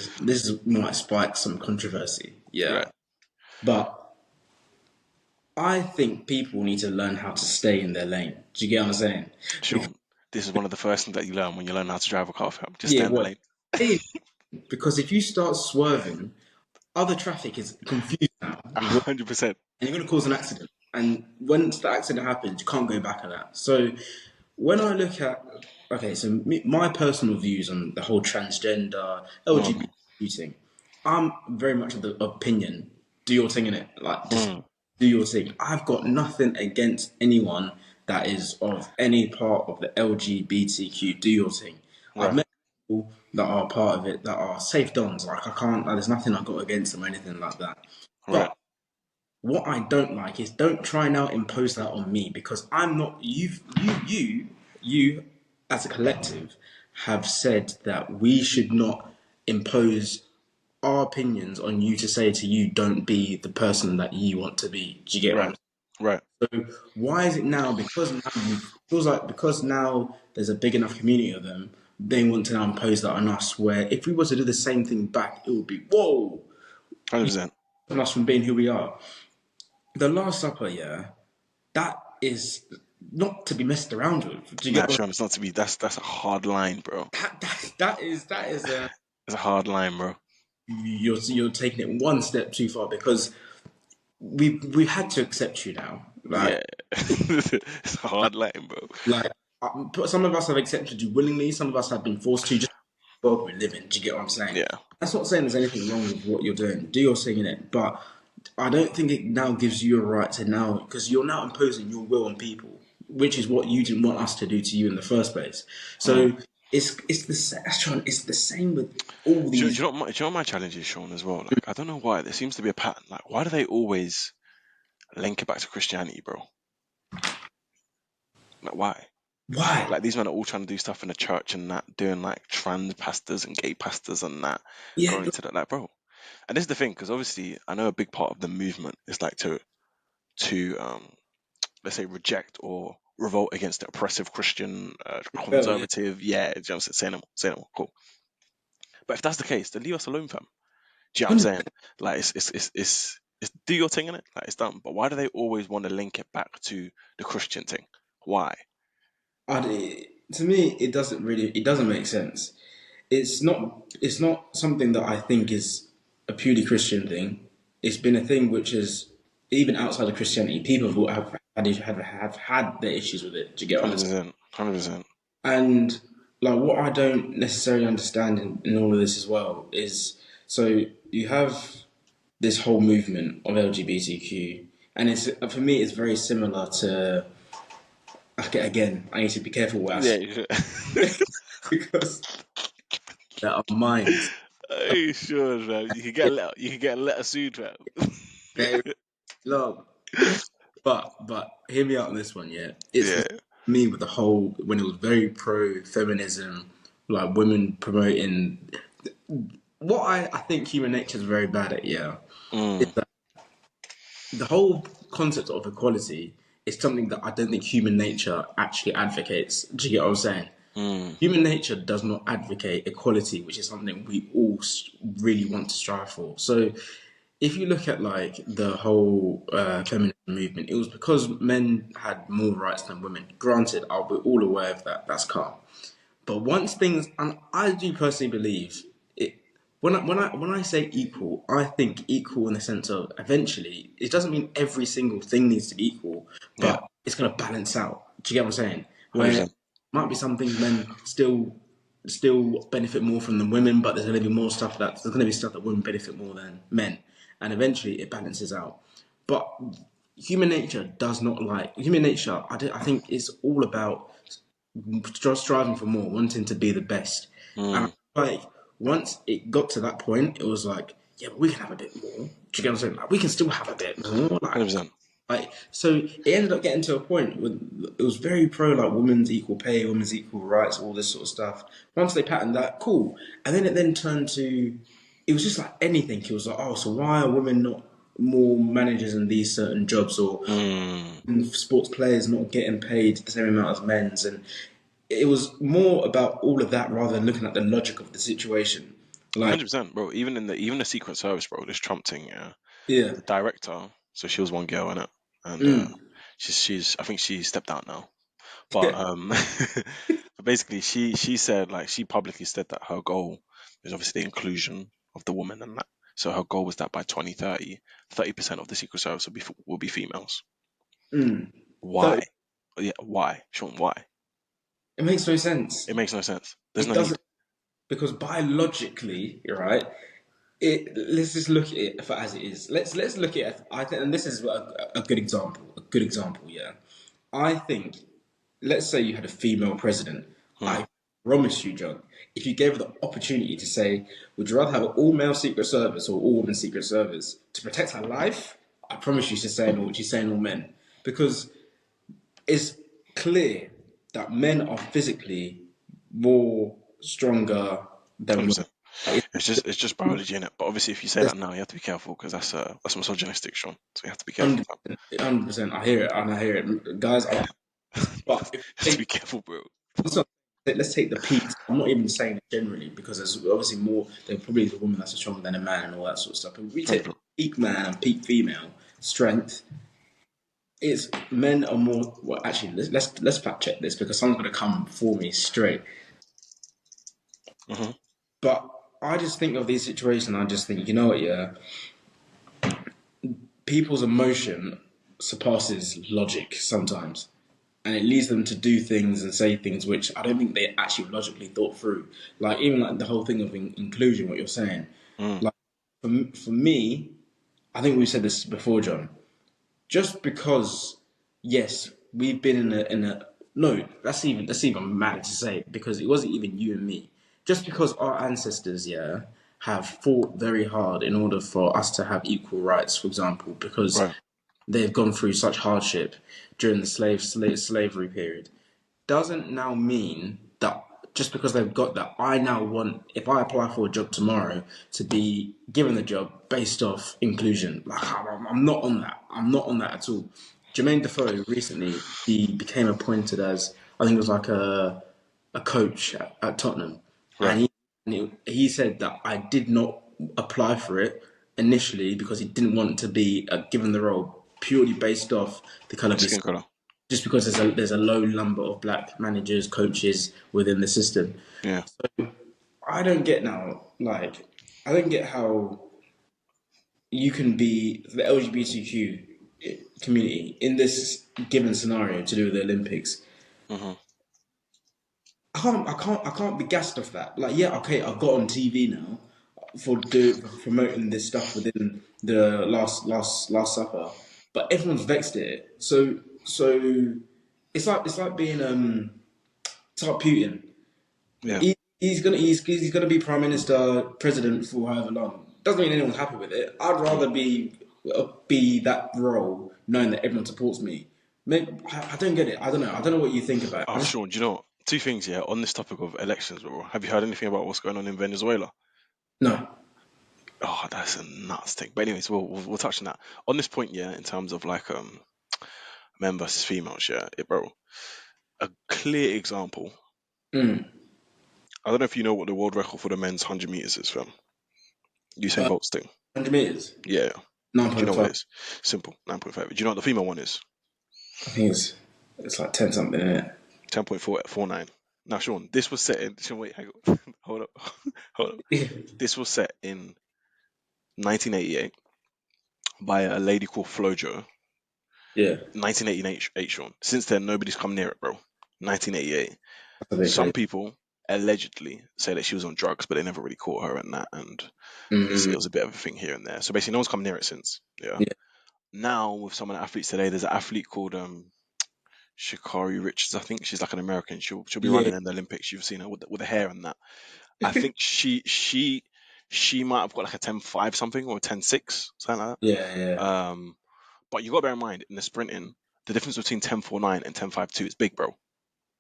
might spark some controversy, Right. yeah, but I think people need to learn how to stay in their lane. Do you get what I'm saying? Because, Sean, this is one of the first things that you learn when you learn how to drive a car, fam. Just stay yeah, in the what? lane. Because if you start swerving, other traffic is confused now. And 100%. you're going to cause an accident. And once the accident happens, you can't go back on that. So when I look at, okay, so my personal views on the whole transgender Mm, LGBT thing, I'm very much of the opinion, do your thing in it, like just mm, do your thing. I've got nothing against anyone that is of any part of the LGBTQ. Do your thing. I've right, met people that are part of it that are safe dons. Like I can't. Like, there's nothing I've got against them or anything like that. right, But what I don't like is don't try now impose that on me because I'm not you as a collective have said that we should not impose our opinions on you to say to you don't be the person that you want to be. Do you get what right, I'm right. saying? So why is it now because now you feels like because now there's a big enough community of them, they want to now impose that on us where if we were to do the same thing back, it would be whoa, 100%. on us from being who we are. The Last Supper, yeah, that is not to be messed around with. Do you Nah, get what Sean, it's not to be. That's a hard line, bro. that is It's a hard line, bro. you're taking it one step too far because we had to accept you now. Yeah. It's a hard line, bro. Like some of us have accepted you willingly. Some of us have been forced to just the world we live in. Do you get what I'm saying? Yeah. That's not saying there's anything wrong with what you're doing. Do your thing in it, but I don't think it now gives you a right to now because you're now imposing your will on people, which is what you didn't want us to do to you in the first place. Mm, So it's the same, Sean. It's the same with all Do these. you know what my challenge is, Sean, as well? Like, I don't know why there seems to be a pattern. Like, why do they always link it back to Christianity, bro? Like, why? Why? Like, these men are all trying to do stuff in the church and that, doing like trans pastors and gay pastors and that, Yeah, going to that, like, bro. And this is the thing, because obviously, I know a big part of the movement is like to let's say reject or revolt against the oppressive Christian well, yeah, conservative. Yeah, you know, say no more, cool. But if that's the case, then leave us alone, fam. Do you know what I'm saying? 100%. Like it's do your thing in it, like it's done. But why do they always want to link it back to the Christian thing? Why? To me, it doesn't make sense. It's not something that I think is a purely Christian thing. It's been a thing which is even outside of Christianity, people have had their issues with it. Do you get what I'm saying? 100%, 100%. And like what I don't necessarily understand in all of this as well is so you have this whole movement of LGBTQ, and it's for me it's very similar to. Okay, again, I need to be careful what I Yeah, say you should. because there are minds Hey, sure, man. You can get a letter soon, man. very long. But hear me out on this one, yeah. It's the Yeah. same me with the whole when it was very pro feminism, like women promoting what I think human nature is very bad at, yeah, is Mm, that the whole concept of equality is something that I don't think human nature actually advocates. Do you get what I'm saying? mm. Human nature does not advocate equality, which is something we all really want to strive for. So, if you look at like the whole feminism movement, it was because men had more rights than women. Granted, we're all aware of that. That's calm. But once things, and I do personally believe it. When I say equal, I think equal in the sense of eventually it doesn't mean every single thing needs to be equal, Yeah, but it's going to balance out. Do you get what I'm saying? Where 100%. might be some things men still benefit more from than women, but there's going to be more stuff that there's going to be stuff that women benefit more than men, and eventually it balances out. But human nature. I think is all about just striving for more, wanting to be the best. And Mm. like once it got to that point, it was like, yeah, but we can have a bit more. Do you get what I'm saying? Like we can still have a bit more. 100%. Like so, it ended up getting to a point where it was very pro like women's equal pay, women's equal rights, all this sort of stuff. Once they patterned that, cool, and then it then turned to, it was just like anything. It was like, oh, so why are women not more managers in these certain jobs, or Mm. sports players not getting paid the same amount as men's? And it was more about all of that rather than looking at the logic of the situation. Like, 100%, bro. Even the Secret Service, bro, this Trump thing, yeah. yeah, The director, so she was one girl in it, and mm, she's I think she stepped out now. But yeah, but basically she said like she publicly said that her goal is obviously the inclusion of the woman and that. So her goal was that by 2030, 30% of the Secret Service will be females. mm. So Why? Yeah, why? Sean, why? it makes no sense. It makes no sense. There's It no need. doesn't because biologically, right? Let's just look at it for as it is. Let's look at it. I think, and this is a good example. A good example, yeah. I think, let's say you had a female president. Hmm. I promise you, John, if you gave her the opportunity to say, would you rather have an all-male Secret Service or all-women Secret Service to protect her life? I promise you, she's saying all men because it's clear that men are physically more stronger than women. 100%. It's just biology in it. But obviously, if you say that now, you have to be careful because that's misogynistic, Sean. So you have to be careful, fam. 100%. I hear it, and I hear it, guys. But if You have to be careful, bro. let's not- let's take the peak. I'm not even saying it generally because there's obviously more. There's probably the woman that's stronger than a man and all that sort of stuff. But we take 100%. peak man and peak female strength. It's men are more. Well, actually, let's fact check this because someone's going to come for me straight. Hmm. But I just think of these situations. I just think, you know what? Yeah, people's emotion surpasses logic sometimes, and it leads them to do things and say things which I don't think they actually logically thought through. Like even like the whole thing of inclusion, what you're saying. Mm. Like for me, I think we've said this before, John. Just because, yes, we've been in a No, that's even mad to say because it wasn't even you and me. Just because our ancestors, yeah, have fought very hard in order for us to have equal rights, for example, because Right. they've gone through such hardship during the slavery period, doesn't now mean that just because they've got that, I now want, if I apply for a job tomorrow, to be given the job based off inclusion. Like, I'm not on that. I'm not on that at all. Jermaine Defoe recently, he became appointed as, I think it was like a coach at Tottenham. Right. And he said that I did not apply for it initially because he didn't want to be given the role purely based off the colour of his Skin color. just because there's a low number of black managers, coaches within the system. Yeah. I don't get now, like, I don't get how you can be the LGBTQ community in this given scenario to do with the Olympics. Hmm. I can't be gassed off that. Like, yeah, okay, I've got on TV now for promoting this stuff within the last supper, but everyone's vexed at it. So it's like being it's like Putin. Yeah. He's gonna be prime minister, president for however long. Doesn't mean anyone's happy with it. I'd rather be that role, knowing that everyone supports me. I don't get it. I don't know. I don't know what you think about it. Oh, Sean, do you know what? Two things, yeah, on this topic of elections, bro. Have you heard anything about what's going on in Venezuela? No. Oh, that's a nuts thing. But anyways, we'll touch on that. On this point, yeah, in terms of like men versus females, yeah, bro. A clear example. Mm. I don't know if you know what the world record for the men's 100 meters is, fam. Usain Uh, Bolt's thing. 100 meters, Yeah. nine Do you point know what it five. is? Simple, 9.5. Do you know what the female one is? I think it's like 10 something, isn't it? 10.449. Now, Sean, this was set in. Sean, wait, hang on. Hold up. Hold up. This was set in 1988 by a lady called Flojo. Yeah, 1988, Sean. Since then, nobody's come near it, bro. 1988. that's a bit Some crazy. people allegedly say that she was on drugs, but they never really caught her and that, and it Mm, was a bit of a thing here and there. So basically, no one's come near it since. Yeah. yeah, Now with some of the athletes today, there's an athlete called Shakari Richards. I think she's like an American. She'll be yeah, running in the Olympics. You've seen her with the hair and that. I think she might have got like a 10.5 something or a 10.6 something like yeah, that. yeah. But you got to bear in mind in the sprinting, the difference between 10.49 and 10.52 is big, bro.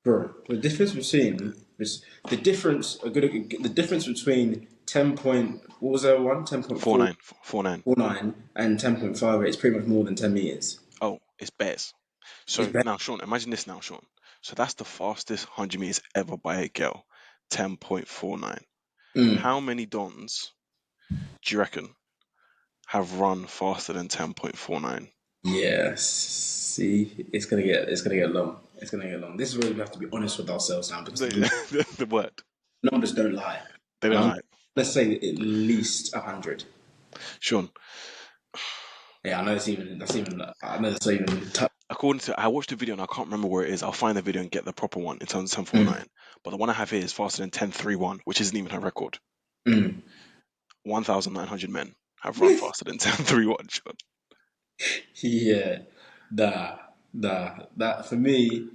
Bro, the difference between the difference between 10 point what was that one? 10.49 4.9. and 10.58 is pretty much more than 10 meters. Oh, it's bears. It's So better. now, Sean, imagine this now, Sean. So that's the fastest 100 meters ever by a girl, 10.49. Mm. How many dons do you reckon have run faster than 10.49? Yes. See, it's gonna get long. It's gonna get long. This is where we have to be honest with ourselves now because the The word. numbers don't lie. They don't Um, lie. let's say at least 100. Sean, Yeah, I know that's even according to, I watched the video and I can't remember where it is. I'll find the video and get the proper one in terms of mm, 10.49. But the one I have here is faster than 10.31, which isn't even her record. mm. 1,900 men have run faster than 10.31, Sean. Yeah, that for me,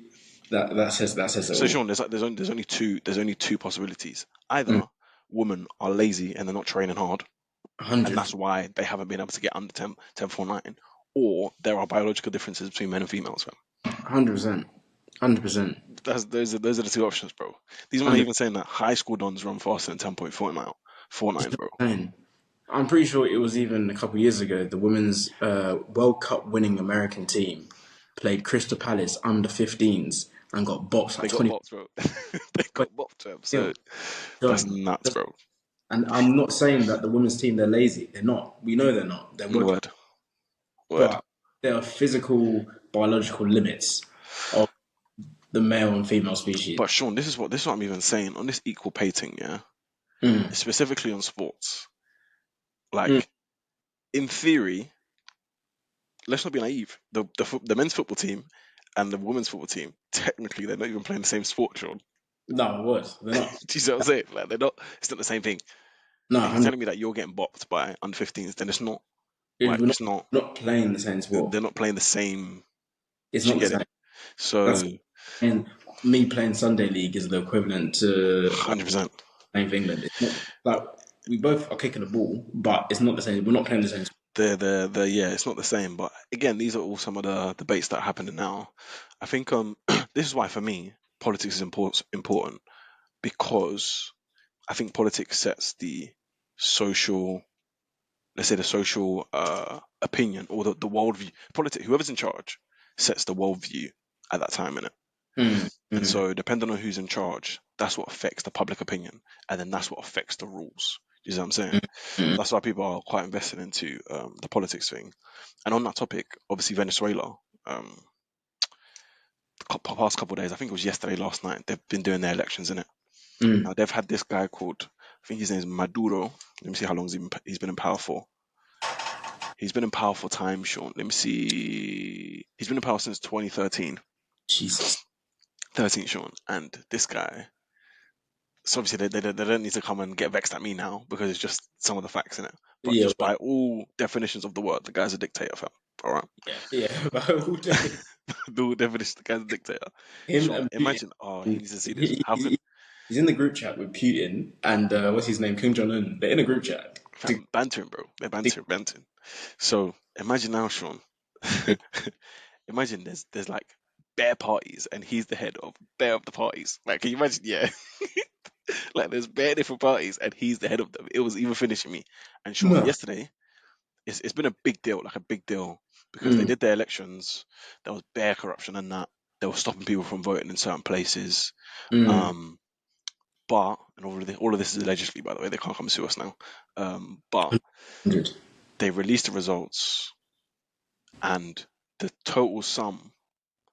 that says it So all. Sean, there's only two possibilities. Mm. Either women are lazy and they're not training hard, and 100, that's why they haven't been able to get under 10.49, or there are biological differences between men and females. Fam. 100%, 100%, Those are the two options, bro. These men are even saying that high school dons run faster than 10.49, bro. 100%. I'm pretty sure it was even a couple of years ago. The women's World Cup winning American team played Crystal Palace under 15s and got boxed like They got 20 bopped, bro. They got bopped, fam. So 0. that's John, nuts, bro. and I'm not saying that the women's team they're lazy. They're not. We know they're not. They're working, Word, word. but there are physical, biological limits of the male and female species. But Sean, this is what I'm even saying on this equal pay thing, yeah. Mm, Specifically on sports, mm. like in theory, let's not be naive. The men's football team and the women's football team, technically, they're not even playing the same sport, Sean. No, worse. They're not. Do you see what I'm saying? Like they're not. It's not the same thing. No, If you're 100. telling me that you're getting bopped by under 15s, then it's not like We're not, it's not. not playing the same sport. They're not playing the same. It's Do not you the get it? same. So That's it. And me playing Sunday League is the equivalent to 100%. playing for England. It's not like we both are kicking the ball, but it's not the same. We're not playing the same. Yeah, it's not the same. But again, these are all some of the debates that are happening now. I think this is why for me politics is important because I think politics sets the social, let's say the social opinion or the worldview. Politics, whoever's in charge sets the worldview at that time, innit? Mm, And mm, so depending on who's in charge, that's what affects the public opinion, and then that's what affects the rules. You see what I'm saying? mm, mm, That's why people are quite invested into the politics thing. And on that topic, obviously Venezuela, the past couple of days, I think it was yesterday, last night, they've been doing their elections in it. mm. Now they've had this guy called, I think his name is Maduro. Let me see how long he's been in power for. He's been in power for time, Sean. Let me see. He's been in power since 2013. Jesus. 13, Sean. And this guy, so obviously they don't need to come and get vexed at me now because it's just some of the facts in it. But Yeah, just by all definitions of the word, the guy's a dictator, fam. All right. yeah. But all day, The definition, the guy's a dictator. him Sean, and Putin. imagine. Oh, he needs to see this. He, How can he's in the group chat with Putin and what's his name, Kim Jong Un. They're in a group chat. fam bantering, bro? They're bantering. So imagine now, Sean. Imagine there's like bare parties and he's the head of bare of the parties. Like, can you imagine? Yeah. Like there's bare different parties and he's the head of them. It was even finishing me. And Sean, No. yesterday, it's been a big deal, like a big deal, because they Mm, did their elections. There was bare corruption and that. They were stopping people from voting in certain places. mm. Um, but and all of this is allegedly, by the way, they can't come sue us now. But 100. they released the results and the total sum.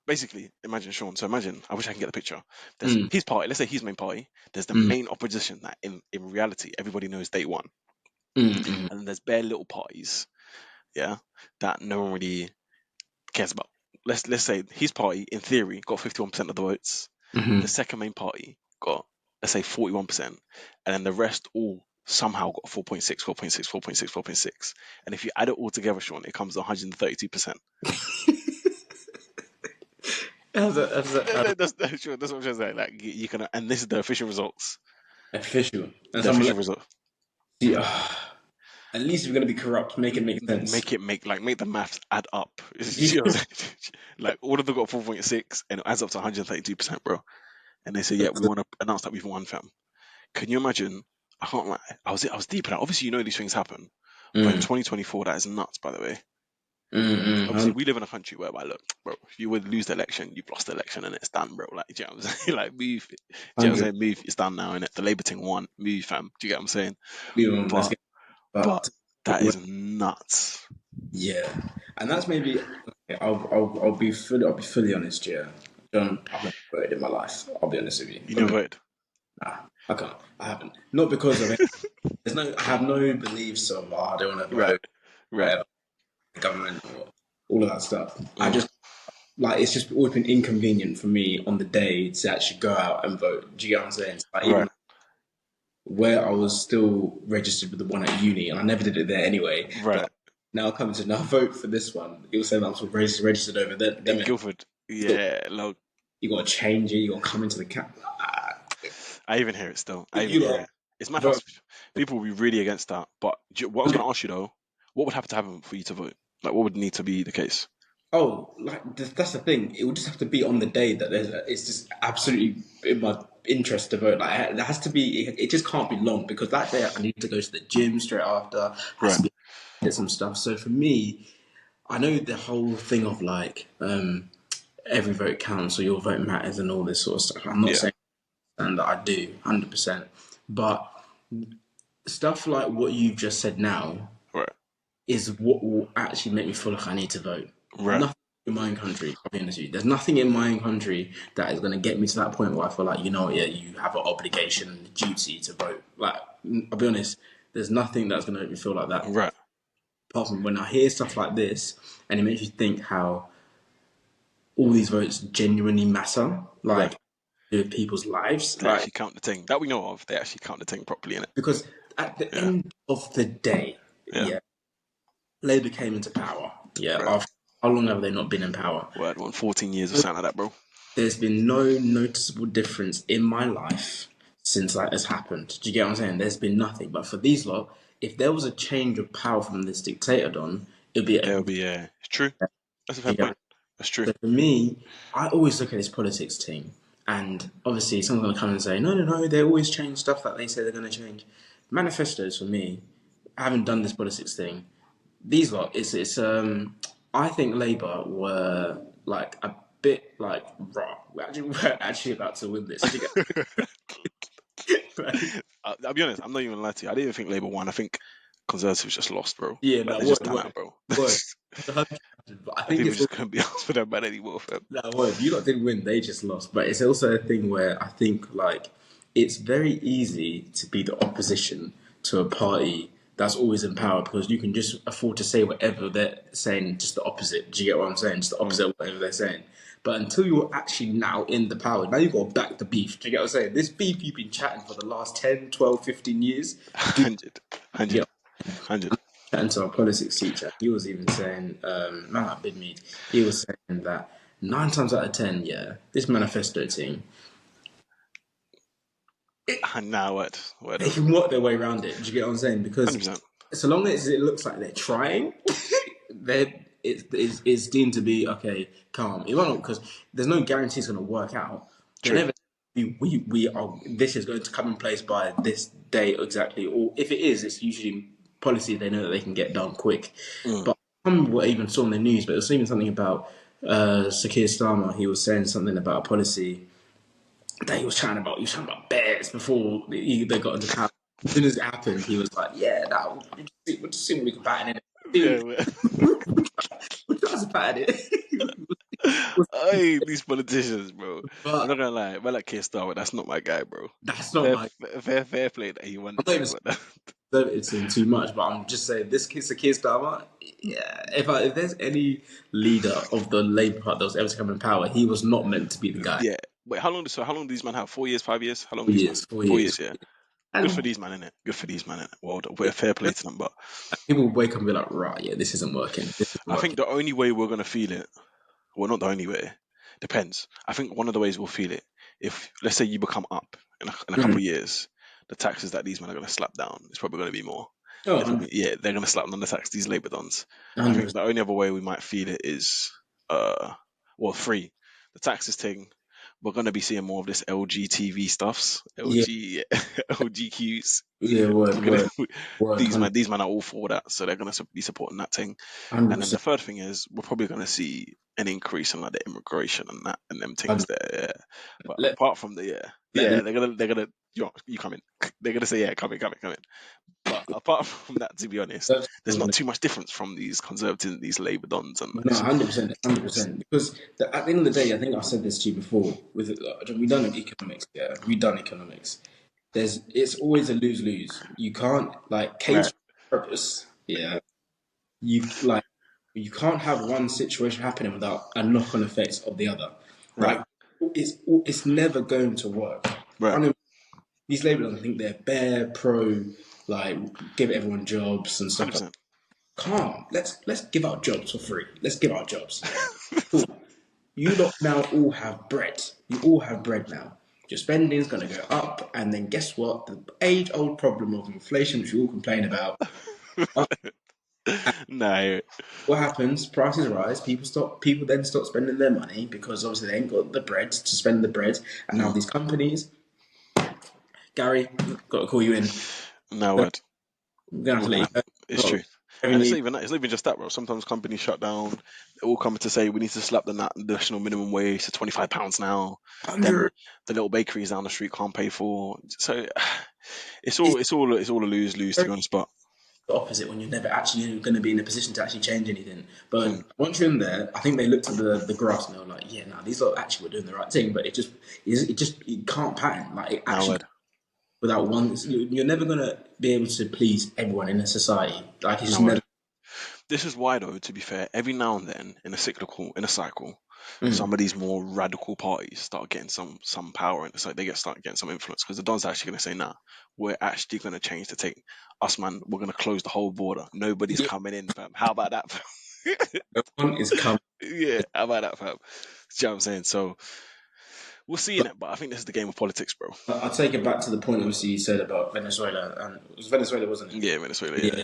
Basically, imagine Sean. So imagine, I wish I can get the picture. There's Mm, his party. Let's say his main party. There's the mm, main opposition that in reality everybody knows they won, mm, mm, and then there's bare little parties, yeah, that no one really cares about. Let's say his party, in theory, got 51% of the votes. The mm. second main party got, let's say, 41%, and then the rest all somehow got 4.6, 4.6, 4.6, 4.6. And if you add it all together, Sean, it comes to 132%. Sure, that's what I'm trying to say. Like you can, and this is the official results. Official. And The someone official like, result. yeah, at least if we're going to be corrupt, make it make sense. Make the maths add up. Yeah. You know what I'm saying? Like all of them got 4.6, and it adds up to 132%, bro. And they say, yeah, we want to announce that we've won, fam. Can you imagine? I can't lie. I was deep in that. Obviously, you know these things happen, but in Mm, 2024, that is nuts. By the way, mm, obviously, mm, we live in a country where, like, look, bro, if you would lose the election, you've lost the election, and it's done, bro. Like, do you know what I'm saying? Like, move. Do you know what I'm 100. saying? Move. It's done now, and the Labour thing won. Move, fam. Do you get what I'm saying? Let's But get but but that is nuts. yeah, and that's maybe okay, I'll be fully honest. Yeah, John, I've never voted in my life. I'll be honest with you. You never voted. Nah, I can't. I haven't. Not because of it. There's no. I have no beliefs of I don't want to Right. vote, Right. whatever, the government or all of that stuff. I Mm. just like it's just always been inconvenient for me on the day to actually go out and vote. Do you get what I'm saying? Like Right. even where I was still registered with the one at uni, and I never did it there anyway. Right. But now coming to now vote for this one, it was saying I'm sort of registered over them. In Guildford. So Yeah. Look, you got to change it. You got to come into the camp. I even hear it still. I even You hear got it. It's mad how vote. people will be really against that. But what I was going to ask you though, what would have to happen for you to vote? Like, what would need to be the case? Oh, like that's the thing. It would just have to be on the day that it's just absolutely in my interest to vote. Like there has to be. It just can't be long because that day I need to go to the gym straight after. Has Right. to be get some stuff. So for me, I know the whole thing of like every vote counts or your vote matters and all this sort of stuff. I'm not Yeah. saying that I do 100%, but stuff like what you've just said now Right. is what will actually make me feel like I need to vote. Right. Nothing in my own country, I'll be honest with you. There's nothing in my own country that is going to get me to that point where I feel like, yeah, you have an obligation and a duty to vote. Like, I'll be honest, there's nothing that's going to make me feel like that. Right. Apart from when I hear stuff like this, and it makes you think how all these votes genuinely matter, Right. like, with people's lives. They Like, actually count the thing that we know of. They actually count the thing properly in it. because at the Yeah. end of the day, Yeah. yeah, Labour came into power. Yeah, Right. after how long have they not been in power? Word one. 14 years of something like that, bro. there's been no noticeable difference in my life since that has happened. Do you get what I'm saying? There's been nothing. But for these lot, if there was a change of power from this dictator Don, it'd be There'll a. be it's true. That's a fair You get. point. That's true. So for me, I always look at this politics team, and obviously someone's going to come and say, no, no, no, they always change stuff that they say they're going to change. Manifestos for me, I haven't done this politics thing. These lot, I think Labour were like a bit like raw. We're actually about to win this. Do you get right? I'll be honest. I'm not even gonna lie to you. I didn't even think Labour won. I think Conservatives just lost, bro. Yeah, Like no, they just word, done word, out, bro. word. 100%. But I I think think we it's just couldn't be asked for that bad anymore, fam. no, word. You lot didn't win; they just lost. But it's also a thing where I think like it's very easy to be the opposition to a party that's always in power because you can just afford to say whatever they're saying, just the opposite. Do you get what I'm saying? Just the Mm. opposite of whatever they're saying. But until you're actually now in the power, now you've got to back the beef. Do you get what I'm saying? This beef you've been chatting for the last 10, 12, 15 years. Do 100, you get 100. chatting to our politics teacher, he was even saying, man like Bidmead, he was saying that 9 times out of 10, yeah, this manifesto team, And now what? What they though? can work their way around it. Do you get what I'm saying? Because 100%. so long as it looks like they're trying, it's deemed to be okay, calm. It won't because there's no guarantee it's going to work out. They True. never. We are. This is going to come in place by this date exactly, or if it is, it's usually policy they know that they can get done quick. Mm. But I can't remember what I even saw in the news, but it was even something about Sakir Starmer. He was saying something about a policy that he was chatting about. He was chatting about bears before they got into power. As soon as it happened, he was like, "Yeah, now we'll just see what we can pattern Yeah. it. We'll try to pattern it." Hey, these politicians, bro. I'm But not gonna lie. Man, like Keir Starmer, that's not my guy, bro. that's not Fair, my. fair play that he won the I'm not thing, even but conservative too much, but I'm just saying this kid's a kid Starmer. Yeah, if there's any leader of the Labour Party that was ever to come in power, he was not meant to be the guy. yeah. Wait, how long? So how long do these men have? 4 years, 5 years? How long For these man? years, for 4 years, years, yeah. Good for and these man, innit? Good for these man, innit? Well, we're fair play to them, but people wake up and be like, "Right, yeah, this isn't working. This isn't I think working." the only way we're gonna feel it, well, not the only way, depends. I think one of the ways we'll feel it, if let's say you become up in a couple Mm. of years, the taxes that these men are gonna slap down is probably gonna be more. Oh, They're probably yeah, they're gonna slap on the tax these Labour dons. I think 100%. the only other way we might feel it is well, three. The taxes thing. We're gonna be seeing more of this LGTV stuffs, Yeah, LG, LGQs. yeah, We're word, gonna word, word, these men are all for that, so they're gonna be supporting that thing. And then the 100%. third thing is we're probably gonna see an increase in like the immigration and that and them things there. Yeah. But Let apart from the let them. they're gonna you come in. They're gonna say yeah, come in. But apart from that, to be honest, there's not too much difference from these conservatives, and these Labour dons, and No, 100%, 100%. Because at the end of the day, I think I've said this to you before. With we done economics, yeah, we done economics. It's always a lose lose. You can't like right, case for purpose. Yeah, like you can't have one situation happening without a knock on effects of the other. right, Like it's never going to work. I right, know these Labour, I think they're bare pro, like give everyone jobs and stuff like 100%. calm. Let's give out jobs for free. Let's give out jobs. Yeah. Cool. You lot now all have bread. You all have bread now. Your spending's gonna go up, and then guess what? The age-old problem of inflation, which we all complain about. No, What happens? Prices rise. People then stop spending their money because obviously they ain't got the bread to spend the bread. And now mm, these companies, Gary, got to call you in. no We're word. gonna have We're to let gonna you have, go. it's Got true. And it's revenue. not even that. It's not even just that, bro. Sometimes companies shut down. They all come to say we need to slap the national minimum wage to £25 now. Then 100. the little bakeries down the street can't pay for. So It's it's all a lose lose to very be honest. But the opposite when you're never actually going to be in a position to actually change anything. mm, But once you're in there, I think they looked at the grass and they were like, yeah, no, these lot actually were doing the right thing. But it can't pattern like it no actually word. without one. You're never going to be able to please everyone in a society. Like it's just No never. word. This is why, though, to be fair, every now and then in a cycle, some Mm. of these more radical parties start getting some power, and it's like start getting some influence because the Don's actually going to say, "Nah, we're actually going to change the thing. Us, man, we're going to close the whole border. Nobody's Yeah, coming in, fam. How about that, fam? no one is coming. Yeah, how about that, fam? Do you know what I'm saying? So we'll see in it. But I think this is the game of politics, bro. I'll take it back to the point obviously you said about Venezuela, and it was Venezuela, wasn't it? Yeah, Venezuela. Yeah, Yeah,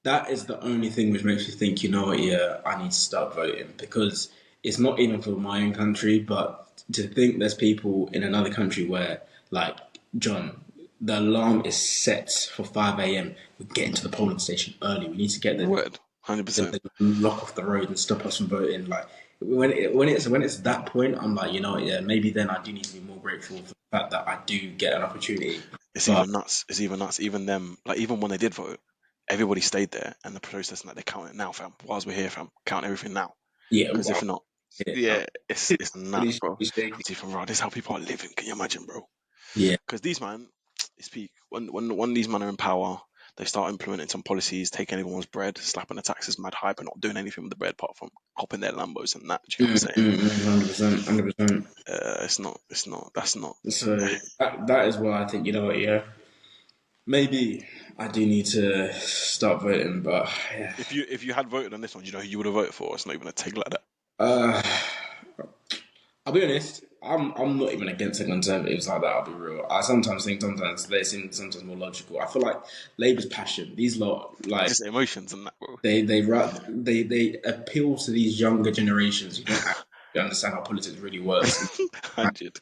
that is the only thing which makes me think, you know what, yeah, I need to start voting because it's not even for my own country, but to think there's people in another country where, like, John, the alarm is set for 5 a.m. We're getting to the polling station early. We need to get there. word, 100%. They lock off the road and stop us from voting. Like, when it's that point, I'm like, you know what, yeah, maybe then I do need to be more grateful for the fact that I do get an opportunity. It's But even nuts. It's even nuts. Even them, like even when they did vote, everybody stayed there, and the protesters like they're counting it now, fam. Whilst we're here, fam, count everything now. yeah, Because if well, not, yeah, yeah, it's nuts, pretty, bro. pretty shaky. It's even raw. This is how people are living. Can you imagine, bro? Yeah. Because these man, it's peak. When these men are in power, they start implementing some policies, taking everyone's bread, slapping the taxes mad high, but not doing anything with the bread apart from hopping their Lambos and that. Do you get what I'm saying? 100%, 100%. It's not. It's not. That's not. So that is why I think, you know what, yeah, maybe I do need to start voting, but yeah. If you had voted on this one, do you know who you would have voted for? It's not even a take like that. Uh, I'll be honest. I'm not even against the Conservatives like that. I'll be real. I sometimes think sometimes they seem sometimes more logical. I feel like Labour's passion. These lot like Just emotions and that, bro. they appeal to these younger generations who don't actually understand how politics really works. 100.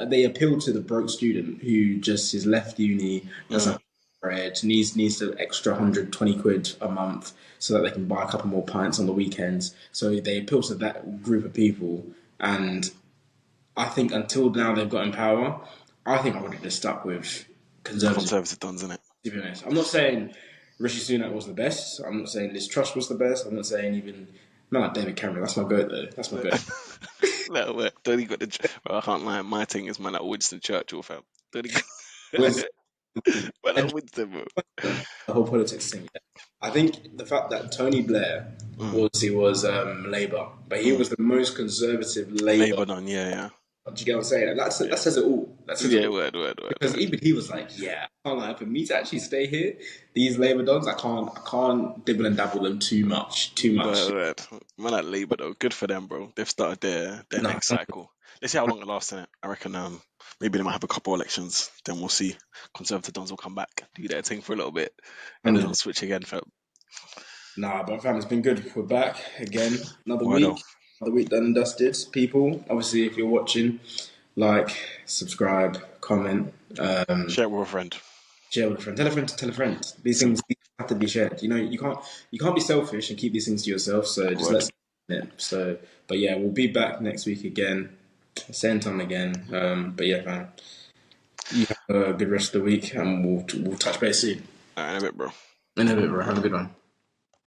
They appeal to the broke student who just is left uni, doesn't Mm. have bread, needs the extra 120 quid a month so that they can buy a couple more pints on the weekends. So they appeal to that group of people, and I think until now they've got in power. I think I would have just stuck with Conservative. Conservative dons, innit? To be honest, I'm not saying Rishi Sunak was the best. I'm not saying Liz Truss was the best. I'm not saying even not like David Cameron. That's my goat though. That's my goat. No, wait, don't he got the. Bro, I can't lie. My thing is man like Winston Churchill, fam. Don't he got. Was Man like Winston, bro. the whole politics thing. Yeah. I think the fact that Tony Blair Mm, was Labour, but he mm. was the most conservative Labour. Labour don, yeah, yeah. Do you get what I'm saying? And that says it all. That says it Yeah, all. Because word. even he was like, "Yeah, I can't lie. For me to actually stay here, these Labour dons, I can't dibble and dabble them too much." Word. Man like Labour, though. Good for them, bro. They've started their No, next cycle. Let's see how long it lasts in it. I reckon maybe they might have a couple elections. Then we'll see. Conservative dons will come back, do their thing for a little bit, and then 100. they'll switch again, fam. Nah, but fam, it's been good. We're back again. Righto. Another week done and dusted. People, obviously, if you're watching, like, subscribe, comment, Share it with a friend. share with a friend, tell a friend. These things Simple. have to be shared. You know, you can't be selfish and keep these things to yourself. So just Word. let's. Yeah. So, but yeah, we'll be back next week again, same time again. But yeah, man, you have a good rest of the week, and we'll touch base soon. Alright, in a bit, bro. In a bit, bro. Have a good one.